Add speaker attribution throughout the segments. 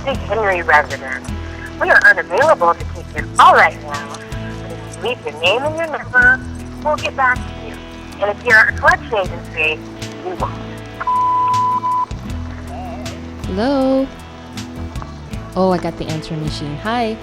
Speaker 1: Big Henry resident. We are unavailable to take your call right now. But if you leave your name and your number, we'll get back to you. And if you're a collection agency, we won't.
Speaker 2: Hello? Oh, I got the answering machine. Hi,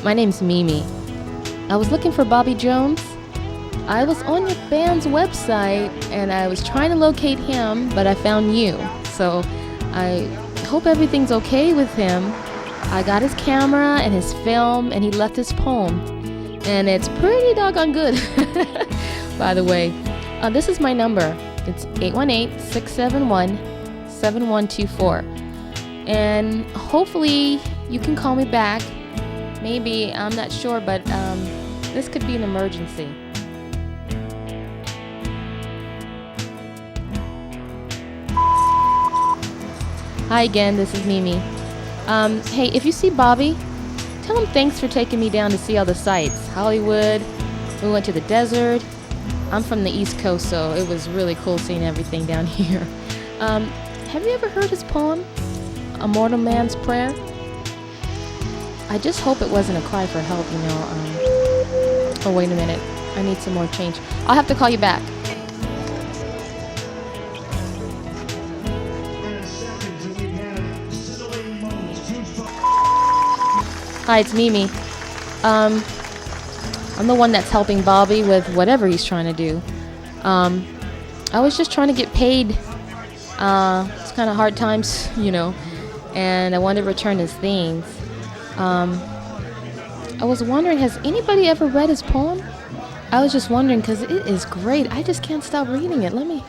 Speaker 2: my name's Mimi. I was looking for Bobby Jones. I was on your band's website and I was trying to locate him, but I found you. So I hope everything's okay with him. I got his camera and his film and he left his poem. And it's pretty doggone good. By the way, this is my number. It's 818-671-7124. And hopefully you can call me back. Maybe, I'm not sure, but this could be an emergency. Hi again, this is Mimi. Hey, if you see Bobby, tell him thanks for taking me down to see all the sights. Hollywood, we went to the desert. I'm from the East Coast, so it was really cool seeing everything down here. Have you ever heard his poem, A Mortal Man's Prayer? I just hope it wasn't a cry for help, you know. Oh, wait a minute. I need some more change. I'll have to call you back. Hi, it's Mimi. I'm the one that's helping Bobby with whatever he's trying to do. I was just trying to get paid. It's kind of hard times, you know, and I wanted to return his things. I was wondering, has anybody ever read his poem? I was just wondering because it is great. I just can't stop reading it. I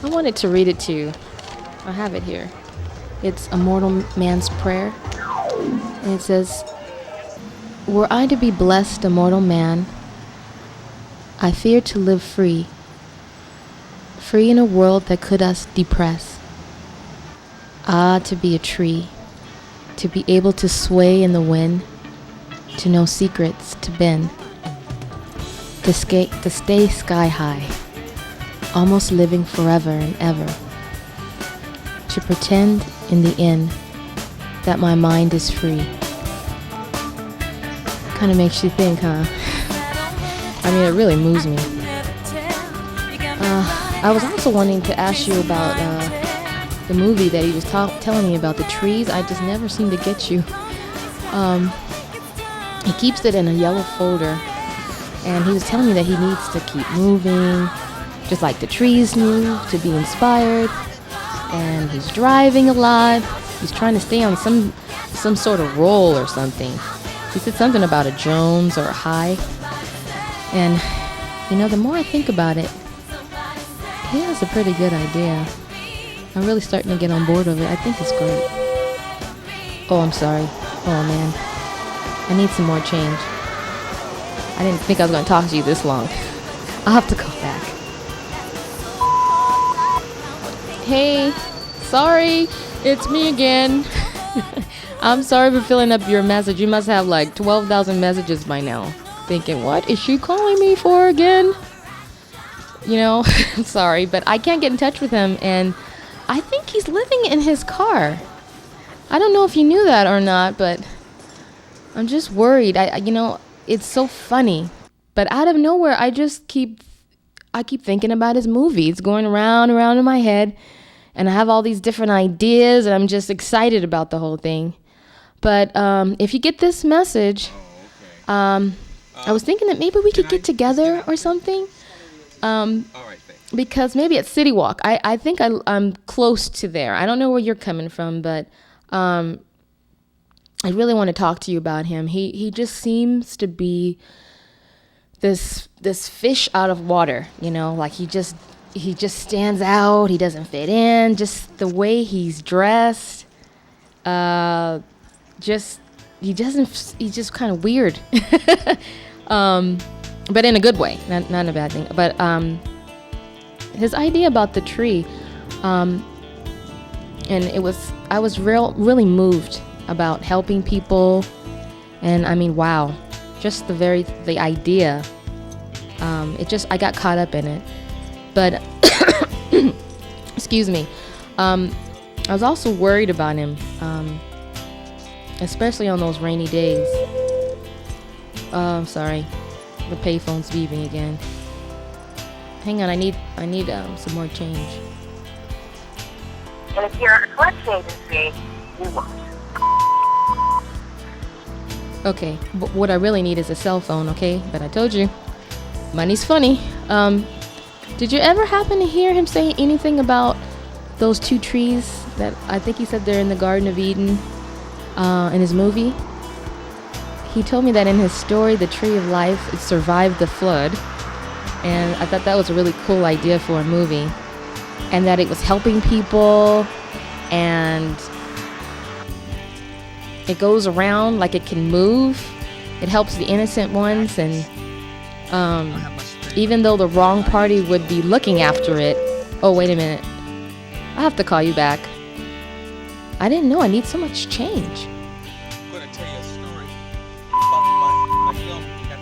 Speaker 2: wanted to read it to you. I have it here. It's A Mortal Man's Prayer. And it says, "Were I to be blessed a mortal man, I fear to live free, free in a world that could us depress. Ah, to be a tree, to be able to sway in the wind, to know secrets to bend, to stay sky high, almost living forever and ever, to pretend in the end that my mind is free." Kind of makes you think, huh? I mean, it really moves me. I was also wanting to ask you about the movie that he was telling me about, the trees. I just never seem to get you. He keeps it in a yellow folder, and he was telling me that he needs to keep moving, just like the trees move, to be inspired. And he's driving a lot. He's trying to stay on some sort of roll or something. He said something about a Jones or a high. And, you know, the more I think about it, he has a pretty good idea. I'm really starting to get on board with it. I think it's great. Oh, I'm sorry. Oh, man. I need some more change. I didn't think I was going to talk to you this long. I'll have to call back. Hey, sorry. It's me again. I'm sorry for filling up your message. You must have like 12,000 messages by now. Thinking, what is she calling me for again? You know, I'm sorry, but I can't get in touch with him, and I think he's living in his car. I don't know if you knew that or not, but I'm just worried. You know, it's so funny, but out of nowhere, I keep thinking about his movie. It's going around in my head, and I have all these different ideas, and I'm just excited about the whole thing. But if you get this message, I was thinking that maybe we could get together or something. Because maybe at City Walk. I think I'm close to there. I don't know where you're coming from, but I really want to talk to you about him. He just seems to be this fish out of water, you know, like he just stands out. He doesn't fit in. Just the way he's dressed, he's just kind of weird. But in a good way, not in a bad thing. But his idea about the tree, and I was really moved about helping people, and I mean, wow, just the idea. I got caught up in it, but excuse me. I was also worried about him. especially on those rainy days. I'm sorry, the payphone's beeping again. Hang on, I need some more change.
Speaker 1: And if you're a collection agency, you won't.
Speaker 2: Okay, but what I really need is a cell phone, okay? But I told you, money's funny. Did you ever happen to hear him say anything about those 2 trees that I think he said they're in the Garden of Eden in his movie? He told me that in his story, the Tree of Life, it survived the flood. And I thought that was a really cool idea for a movie. And that it was helping people, and it goes around like it can move. It helps the innocent ones, and even though the wrong party would be looking after it. Oh, wait a minute. I have to call you back. I didn't know I need so much change.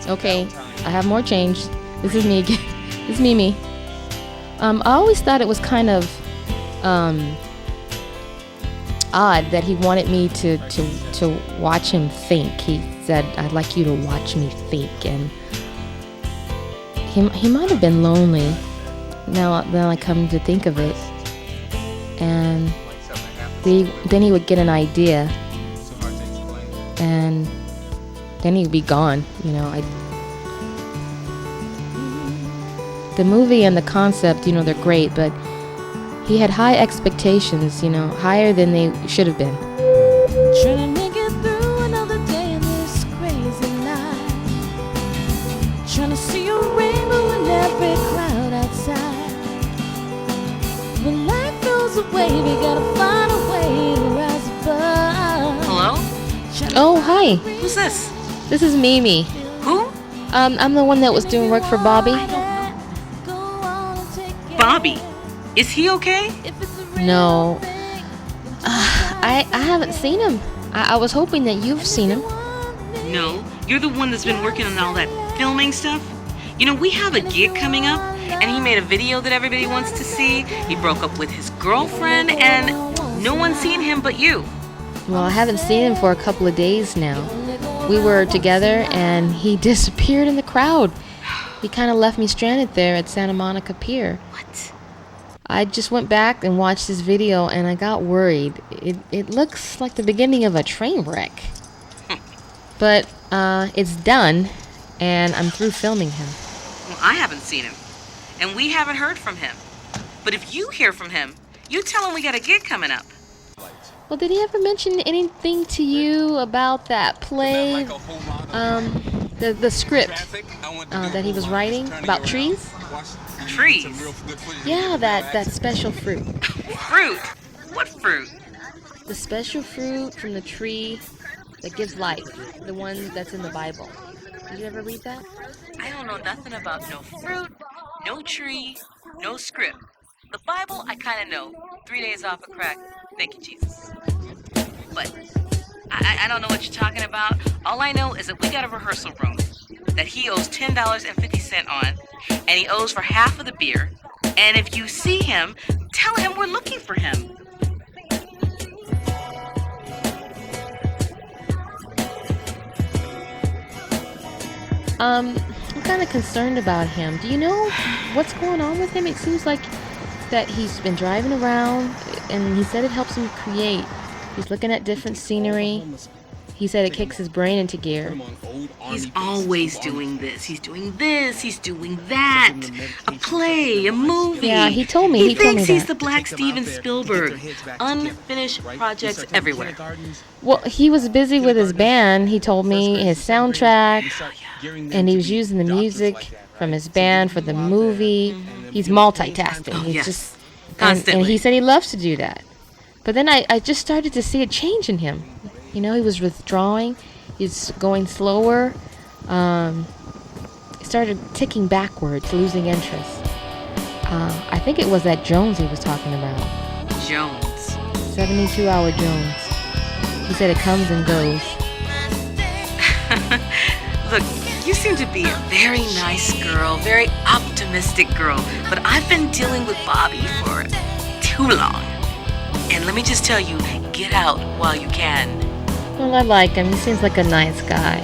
Speaker 2: Okay, I have more change. This is me again. This is Mimi. I always thought it was kind of odd that he wanted me to watch him think. He said, "I'd like you to watch me think," and he might have been lonely. Now I come to think of it, and then he would get an idea, and then he'd be gone. The movie and the concept, they're great, but he had high expectations, higher than they should have been.
Speaker 3: Trying to make it through another day in this crazy night. Trying to see a rainbow in every cloud outside. When life goes away, we gotta find a way to rise above.
Speaker 4: Hello?
Speaker 2: Oh, hi.
Speaker 4: Who's this?
Speaker 2: This is Mimi.
Speaker 4: Who?
Speaker 2: I'm the one that was doing work for Bobby.
Speaker 4: Bobby. Is he okay?
Speaker 2: No. I haven't seen him. I was hoping that you've seen him.
Speaker 4: No. You're the one that's been working on all that filming stuff. We have a gig coming up, and he made a video that everybody wants to see. He broke up with his girlfriend, and no one's seen him but you.
Speaker 2: Well, I haven't seen him for a couple of days now. We were together, and he disappeared in the crowd. He kind of left me stranded there at Santa Monica Pier.
Speaker 4: What?
Speaker 2: I just went back and watched his video, and I got worried. It looks like the beginning of a train wreck. But it's done, and I'm through filming him.
Speaker 4: Well, I haven't seen him, and we haven't heard from him. But if you hear from him, you tell him we got a gig coming up.
Speaker 2: Well, did he ever mention anything to you about that play, the script that he was writing about trees?
Speaker 4: Trees?
Speaker 2: Yeah, that special fruit.
Speaker 4: Fruit? What fruit?
Speaker 2: The special fruit from the tree that gives life, the one that's in the Bible. Did you ever read that?
Speaker 4: I don't know nothing about no fruit, no tree, no script. The Bible, I kind of know. 3 days off of crack. Thank you, Jesus. But I don't know what you're talking about. All I know is that we got a rehearsal room that he owes $10.50 on, and he owes for half of the beer. And if you see him, tell him we're looking for him.
Speaker 2: I'm kind of concerned about him. Do you know what's going on with him? It seems like that he's been driving around, and he said it helps him create. He's looking at different scenery. He said it kicks his brain into gear.
Speaker 4: He's always doing this. He's doing this. He's doing that. A play, a movie.
Speaker 2: Yeah, he told me.
Speaker 4: He
Speaker 2: He told me
Speaker 4: thinks he's
Speaker 2: that.
Speaker 4: the Black Steven Spielberg. Unfinished projects everywhere.
Speaker 2: Well, he was busy with his band. He told me his soundtrack, and he was using the music from his band for the movie. He's multitasking.
Speaker 4: Oh,
Speaker 2: He's
Speaker 4: yes.
Speaker 2: just
Speaker 4: Constantly.
Speaker 2: and he said he loves to do that. But then I just started to see a change in him. He was withdrawing. He's going slower. He started ticking backwards, losing interest. I think it was that Jones he was talking about.
Speaker 4: Jones.
Speaker 2: 72-hour Jones. He said it comes and goes.
Speaker 4: Look, you seem to be a very nice girl, very optimistic girl, but I've been dealing with Bobby for too long. And let me just tell you, get out while you can.
Speaker 2: Well, I like him. He seems like a nice guy.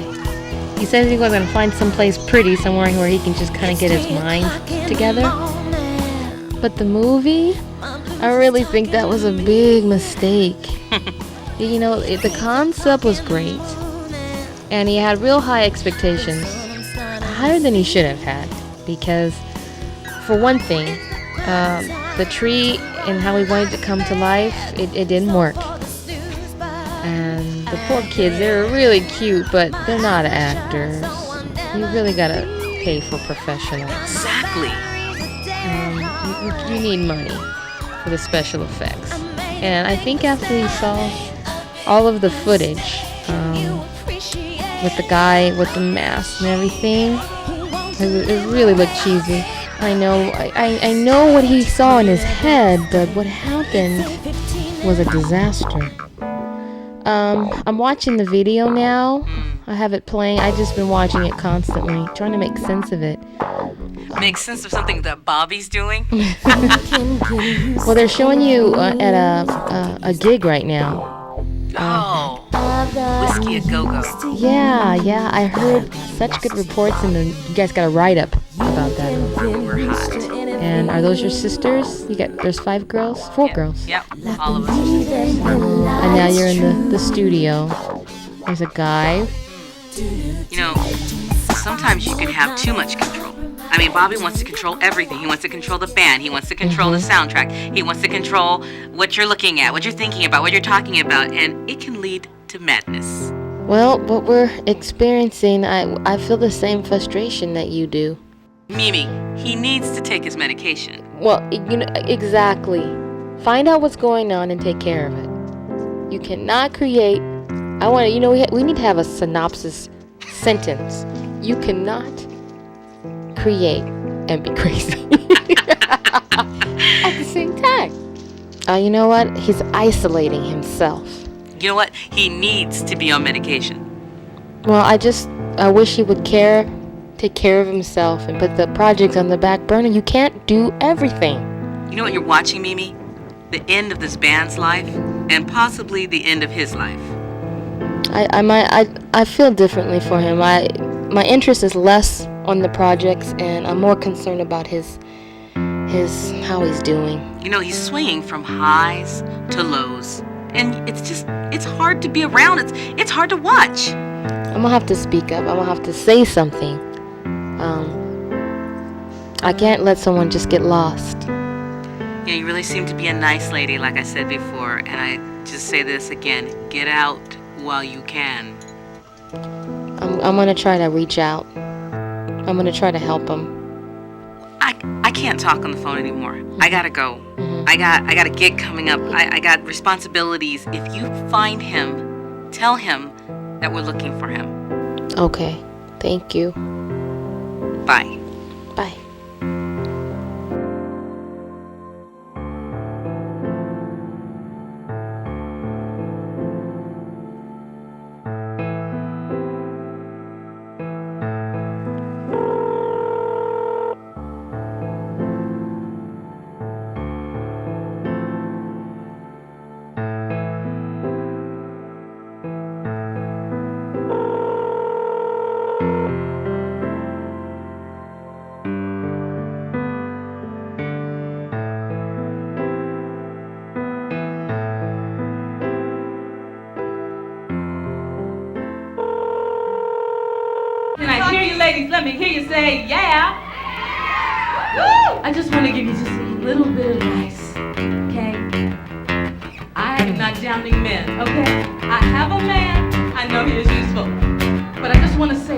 Speaker 2: He says he's going to find someplace pretty, somewhere where he can just kind of get his mind together. But the movie, I really think that was a big mistake. You know, the concept was great, and he had real high expectations, higher than he should have had, because for one thing, the tree and how he wanted to come to life, it didn't work. And the poor kids, they're really cute, but they're not actors. You really gotta pay for professionals.
Speaker 4: Exactly.
Speaker 2: You need money for the special effects. And I think after he saw all of the footage with the guy with the mask and everything, it really looked cheesy. I know what he saw in his head, but what happened was a disaster. I'm watching the video now. I have it playing. I've just been watching it constantly, trying to make sense of it.
Speaker 4: Make sense of something that Bobby's doing?
Speaker 2: Well, they're showing you at a gig right now.
Speaker 4: Whiskey a go-go.
Speaker 2: Yeah, I heard such good reports, and then you guys got a write-up about that.
Speaker 4: We're hot.
Speaker 2: And are those your sisters? There's 5 girls? 4 girls.
Speaker 4: Yep, all of us are sisters.
Speaker 2: And now you're in the studio. There's a guy.
Speaker 4: You know, sometimes you can have too much control. I mean, Bobby wants to control everything. He wants to control the band. He wants to control the soundtrack. He wants to control what you're looking at, what you're thinking about, what you're talking about, and it can lead to madness.
Speaker 2: Well, what we're experiencing, I feel the same frustration that you do.
Speaker 4: Mimi, he needs to take his medication.
Speaker 2: Well, exactly. Find out what's going on and take care of it. You cannot create... we need to have a synopsis sentence. You cannot create and be crazy at the same time. You know what? He's isolating himself.
Speaker 4: You know what? He needs to be on medication.
Speaker 2: Well, I wish he would take care of himself and put the projects on the back burner. You can't do everything.
Speaker 4: You know what you're watching, Mimi? The end of this band's life, and possibly the end of his life.
Speaker 2: I feel differently for him. My interest is less on the projects, and I'm more concerned about how he's doing.
Speaker 4: You know, he's swinging from highs to lows, and it's hard to be around. It's hard to watch.
Speaker 2: I'm gonna have to speak up. I'm gonna have to say something. I can't let someone just get lost.
Speaker 4: Yeah, you really seem to be a nice lady, like I said before, and I just say this again: get out while you can.
Speaker 2: I'm gonna try to reach out. I'm gonna try to help him.
Speaker 4: I can't talk on the phone anymore. I gotta go. I got a gig coming up. I got responsibilities. If you find him, tell him that we're looking for him.
Speaker 2: Okay. Thank you.
Speaker 4: Bye.
Speaker 2: Bye.
Speaker 5: Can I hear you ladies? Let me hear you say, yeah. Woo! I just want to give you just a little bit of advice, okay? I am not downing men, okay? I have a man. I know he is useful. But I just want to say